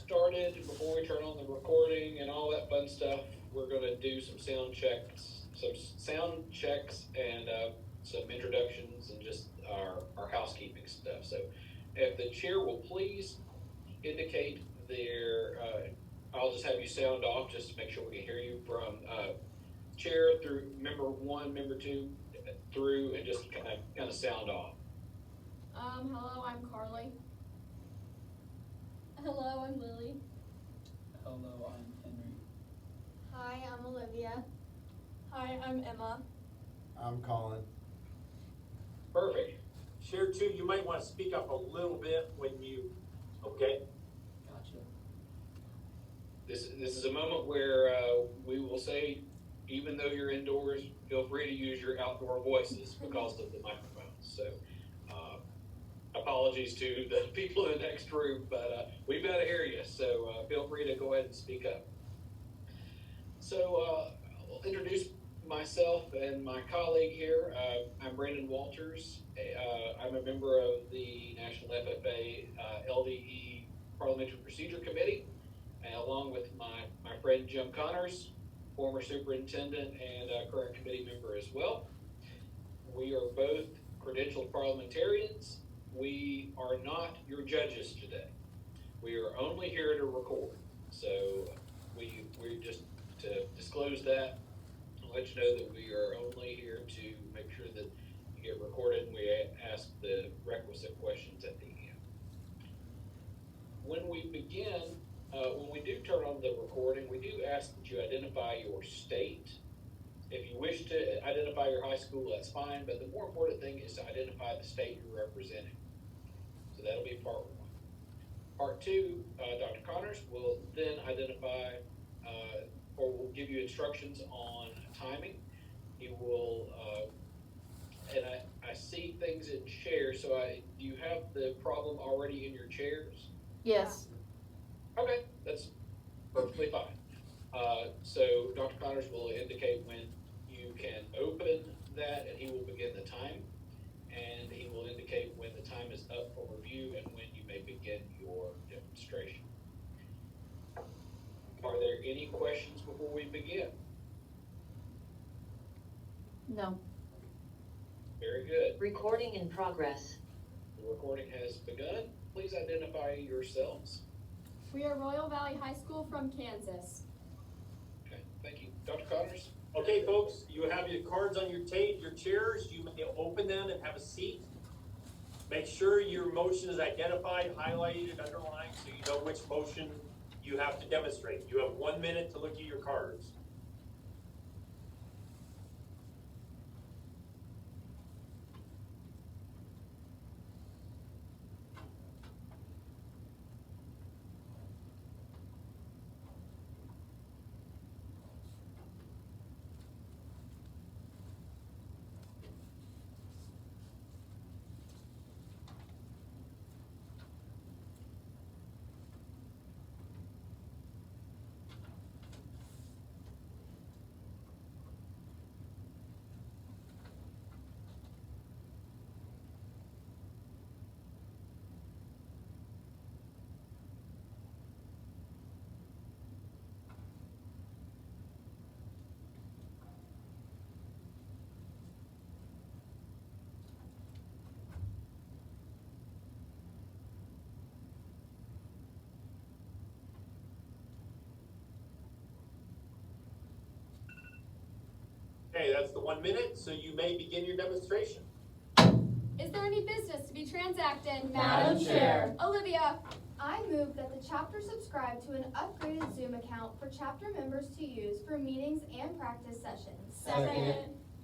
started, before we turn on the recording and all that fun stuff, we're going to do some sound checks, and some introductions and just our housekeeping stuff. So if the chair will please indicate I'll just have you sound off just to make sure we can hear you from chair through member 1, member 2 through, and just kind of sound off. Hello, I'm Carly. Hello, I'm Lily. Hello, I'm Henry. Hi, I'm Olivia. Hi, I'm Emma. I'm Colin. Perfect. Chair 2, you might want to speak up a little bit when you, okay? Gotcha. This is a moment where we will say, even though you're indoors, feel free to use your outdoor voices because of the microphones. So apologies to the people in the next room, but we've got to hear you. So feel free to go ahead and speak up. So I'll introduce myself and my colleague here. I'm Brandon Walters. I'm a member of the National FFA LDE Parliamentary Procedure Committee, and along with my friend Jim Connors, former superintendent and current committee member as well. We are both credentialed parliamentarians. We are not your judges today. We are only here to record. So we just to disclose that, I'll let you know that we are only here to make sure that you get recorded, and we ask the requisite questions at the end. When we begin, when we do turn on the recording, we do ask that you identify your state. If you wish to identify your high school, that's fine, but the more important thing is to identify the state you're representing. So that'll be part 1. Part 2, Dr. Connors will then identify or will give you instructions on timing. He will, and I see things in chairs, so do you have the problem already in your chairs? Yes. Okay, that's perfectly fine. So Dr. Connors will indicate when you can open that, and he will begin the time, and he will indicate when the time is up for review and when you may begin your demonstration. Are there any questions before we begin? No. Very good. Recording in progress. The recording has begun. Please identify yourselves. We are Royal Valley High School from Kansas. Okay, thank you. Dr. Connors? Okay, folks, you have your cards on your chairs. You may open them and have a seat. Make sure your motion is identified, highlighted, and underlined so you know which motion you have to demonstrate. You have 1 minute to look at your cards. Okay, that's the 1 minute, so you may begin your demonstration. Is there any business to be transacted? Madam Chair. Olivia. I move that the chapter subscribe to an upgraded Zoom account for chapter members to use for meetings and practice sessions. Second.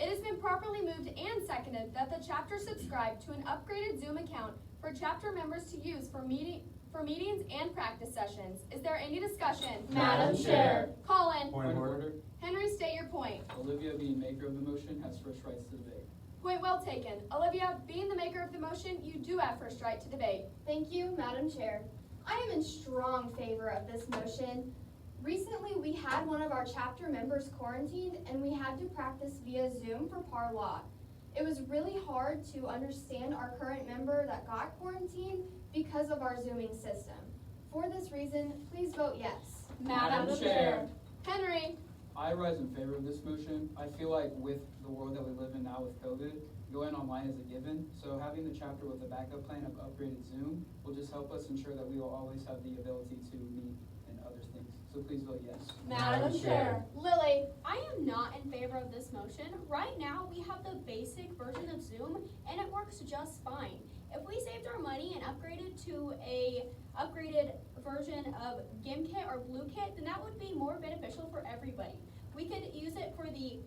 It has been properly moved and seconded that the chapter subscribe to an upgraded Zoom account for chapter members to use for meetings and practice sessions. Is there any discussion? Madam Chair. Colin. Point of order. Henry, state your point. Olivia, being maker of the motion, has first rights to debate. Point well taken. Olivia, being the maker of the motion, you do have first right to debate. Thank you, Madam Chair. I am in strong favor of this motion. Recently, we had one of our chapter members quarantined, and we had to practice via Zoom for Par Law. It was really hard to understand our current member that got quarantined because of our Zooming system. For this reason, please vote yes. Madam Chair. Henry. I rise in favor of this motion. I feel like with the world that we live in now with COVID, going online is a given. So having the chapter with a backup plan of upgraded Zoom will just help us ensure that we will always have the ability to meet and other things. So please vote yes. Madam Chair. Lily. I am not in favor of this motion. Right now, we have the basic version of Zoom, and it works just fine. If we saved our money and upgraded to a upgraded version of GimKit or BlueKit, then that would be more beneficial for everybody. We could use it for the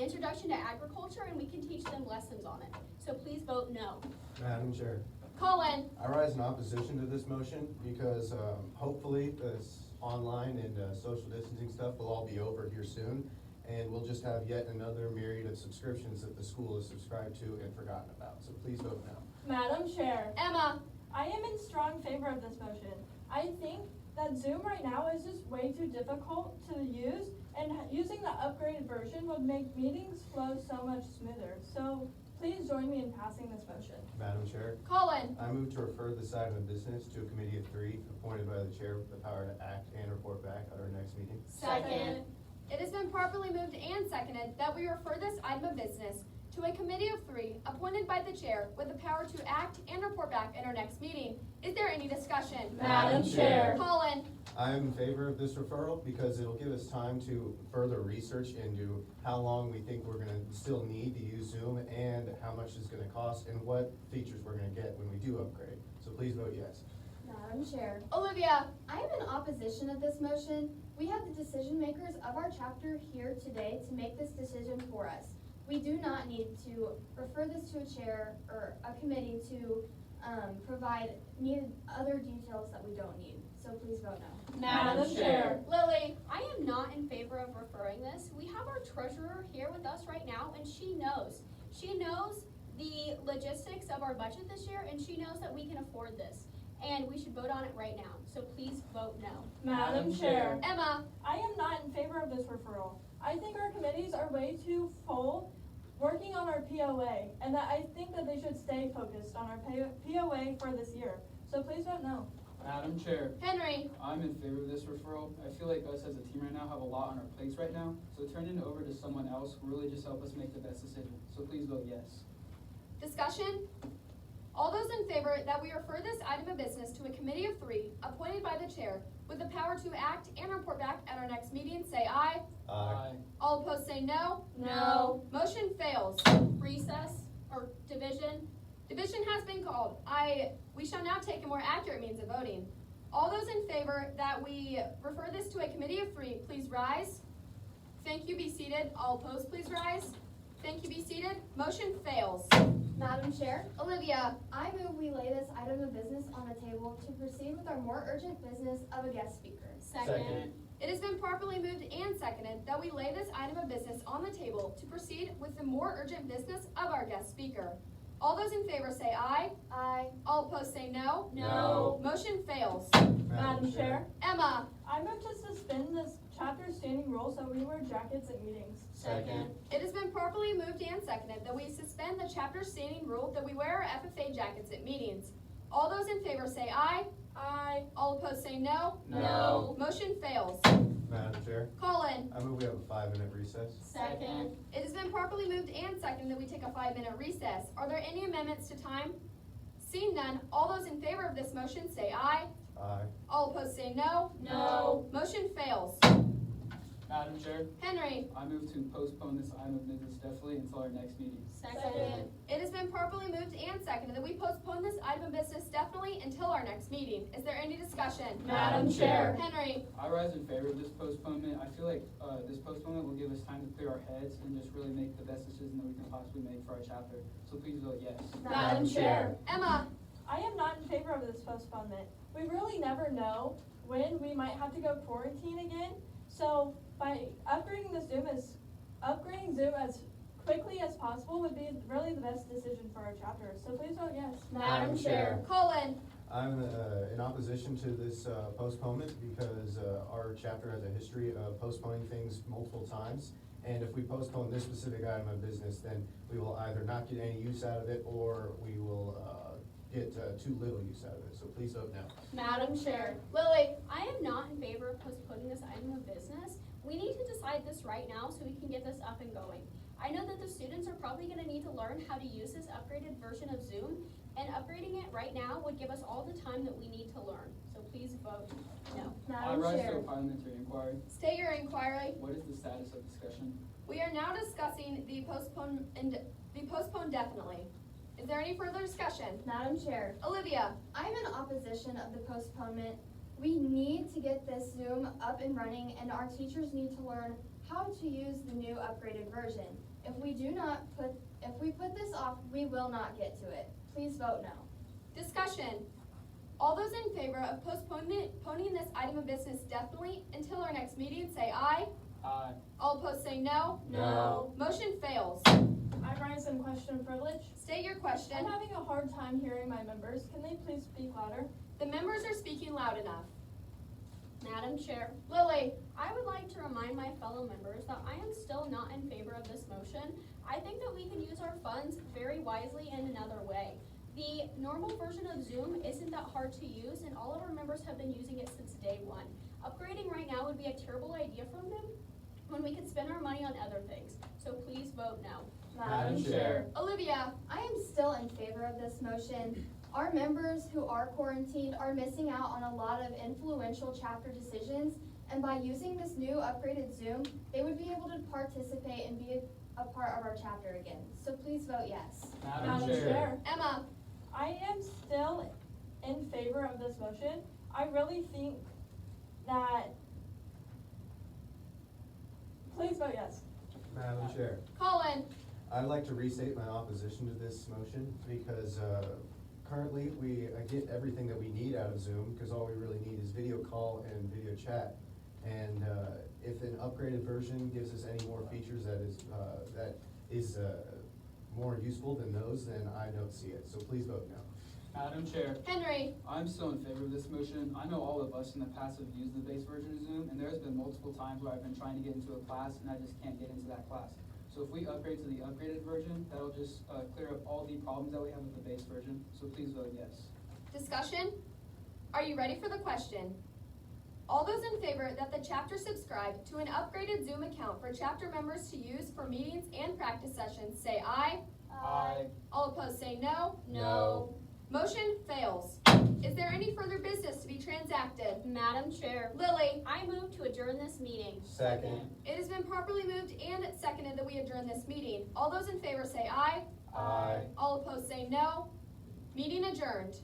introduction to agriculture, and we can teach them lessons on it. So please vote no. Madam Chair. Colin. I rise in opposition to this motion because hopefully this online and social distancing stuff will all be over here soon. And we'll just have yet another myriad of subscriptions that the school is subscribed to and forgotten about. So please vote no. Madam Chair, Emma. I am in strong favor of this motion. I think that Zoom right now is just way too difficult to use, and using the upgraded version would make meetings flow so much smoother. So please join me in passing this motion. Madam Chair. Colin. I move to refer this item of business to a committee of 3 appointed by the chair with the power to act and report back at our next meeting. Second. It has been properly moved and seconded that we refer this item of business to a committee of 3 appointed by the chair with the power to act and report back at our next meeting. Is there any discussion? Madam Chair. Colin. I am in favor of this referral because it'll give us time to further research into how long we think we're gonna still need to use Zoom and how much it's gonna cost and what features we're gonna get when we do upgrade. So please vote yes. Madam Chair, Olivia. I am in opposition of this motion. We have the decision makers of our chapter here today to make this decision for us. We do not need to refer this to a chair or a committee to provide needed other details that we don't need. So please vote no. Madam Chair. Lily. I am not in favor of referring this. We have our treasurer here with us right now, and she knows. She knows the logistics of our budget this year, and she knows that we can afford this. And we should vote on it right now. So please vote no. Madam Chair, Emma. I am not in favor of this referral. I think our committees are way too full working on our POA, and that I think that they should stay focused on our POA for this year. So please vote no. Madam Chair. Henry. I'm in favor of this referral. I feel like us as a team right now have a lot on our plates right now. So turning it over to someone else will really just help us make the best decision. So please vote yes. Discussion? All those in favor that we refer this item of business to a committee of 3 appointed by the chair with the power to act and report back at our next meeting, say aye. Aye. All opposed say no. No. Motion fails. Recess or division. Division has been called. We shall now take a more accurate means of voting. All those in favor that we refer this to a committee of 3, please rise. Thank you, be seated. All opposed, please rise. Thank you, be seated. Motion fails. Madam Chair, Olivia. I move we lay this item of business on the table to proceed with our more urgent business of a guest speaker. Second. It has been properly moved and seconded that we lay this item of business on the table to proceed with the more urgent business of our guest speaker. All those in favor say aye. Aye. All opposed say no. No. Motion fails. Madam Chair, Emma. I move to suspend this chapter standing rule so we wear jackets at meetings. Second. It has been properly moved and seconded that we suspend the chapter standing rule that we wear our FFA jackets at meetings. All those in favor say aye. Aye. All opposed say no. No. Motion fails. Madam Chair. Colin. I move we have a 5-minute recess. Second. It has been properly moved and seconded that we take a 5-minute recess. Are there any amendments to time? Seeing none, all those in favor of this motion say aye. Aye. All opposed say no. No. Motion fails. Madam Chair, Henry. I move to postpone this item of business definitely until our next meeting. Second. It has been properly moved and seconded that we postpone this item of business definitely until our next meeting. Is there any discussion? Madam Chair. Henry. I rise in favor of this postponement. I feel like this postponement will give us time to clear our heads and just really make the best decision that we can possibly make for our chapter. So please vote yes. Madam Chair. Emma. I am not in favor of this postponement. We really never know when we might have to go quarantine again. So by upgrading Zoom as quickly as possible would be really the best decision for our chapter. So please vote yes. Madam Chair. Colin. I'm in opposition to this postponement because our chapter has a history of postponing things multiple times. And if we postpone this specific item of business, then we will either not get any use out of it or we will get too little use out of it, so please vote no. Madam Chair. Lily, I am not in favor of postponing this item of business. We need to decide this right now so we can get this up and going. I know that the students are probably gonna need to learn how to use this upgraded version of Zoom, and upgrading it right now would give us all the time that we need to learn. So please vote no. I Madam rise to Chair. a parliamentary inquiry. state your inquiry. What is the status of discussion? We are now discussing the postpone definitely. Is there any further discussion? Madam Chair. Olivia, I'm in opposition of the postponement. We need to get this Zoom up and running, and our teachers need to learn how to use the new upgraded version. If we put this off, we will not get to it. Please vote no. discussion. All those in favor of postponing this item of business definitely until our next meeting, say aye. Aye. All opposed say no. No. Motion fails. I rise in question privilege. State your question. I'm having a hard time hearing my members. Can they please speak louder? The members are speaking loud enough. Madam Chair. Lily, I would like to remind my fellow members that I am still not in favor of this motion. I think that we can use our funds very wisely in another way. The normal version of Zoom isn't that hard to use, and all of our members have been using it since day one. Upgrading right now would be a terrible idea from them when we could spend our money on other things. So please vote no. Madam Chair. Olivia, I am still in favor of this motion. Our members who are quarantined are missing out on a lot of influential chapter decisions, and by using this new upgraded Zoom, they would be able to participate and be a part of our chapter again. So please vote yes. Madam Chair. Emma, I am still in favor of this motion. I really think that, please vote yes. Madam Chair. Colin, I'd like to restate my opposition to this motion because currently we get everything that we need out of Zoom because all we really need is video call and video chat. And if an upgraded version gives us any more features that is more useful than those, then I don't see it. So please vote no. Madam Chair. Henry, I'm still in favor of this motion. I know all of us in the past have used the base version of Zoom, and there's been multiple times where I've been trying to get into a class and I just can't get into that class. So if we upgrade to the upgraded version, that'll just clear up all the problems that we have with the base version. So please vote yes. discussion? Are you ready for the question? All those in favor that the chapter subscribe to an upgraded Zoom account for chapter members to use for meetings and practice sessions, say aye. Aye. All opposed say no. No. Motion fails. Is there any further business to be transacted? Madam Chair. Lily, I move to adjourn this meeting. Second. it has been properly moved and seconded that we adjourn this meeting. All those in favor say aye. Aye. All opposed say no. Meeting adjourned.